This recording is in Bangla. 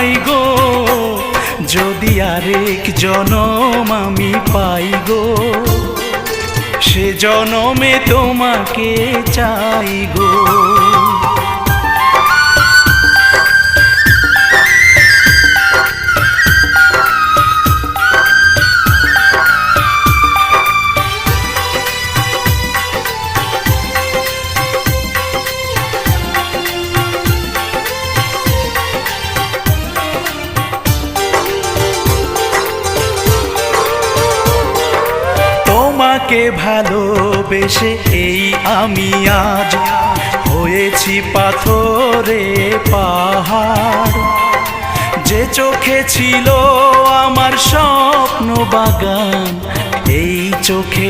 চাই গো, যদি আরেক জনম আমি পাই গো, সে জনমে তোমাকে চাই গো। তোমাকে ভালোবেসে এই আমি আজ হয়েছি পাথরে পাহাড়, যে চোখে ছিল আমার স্বপ্ন বাগান, এই চোখে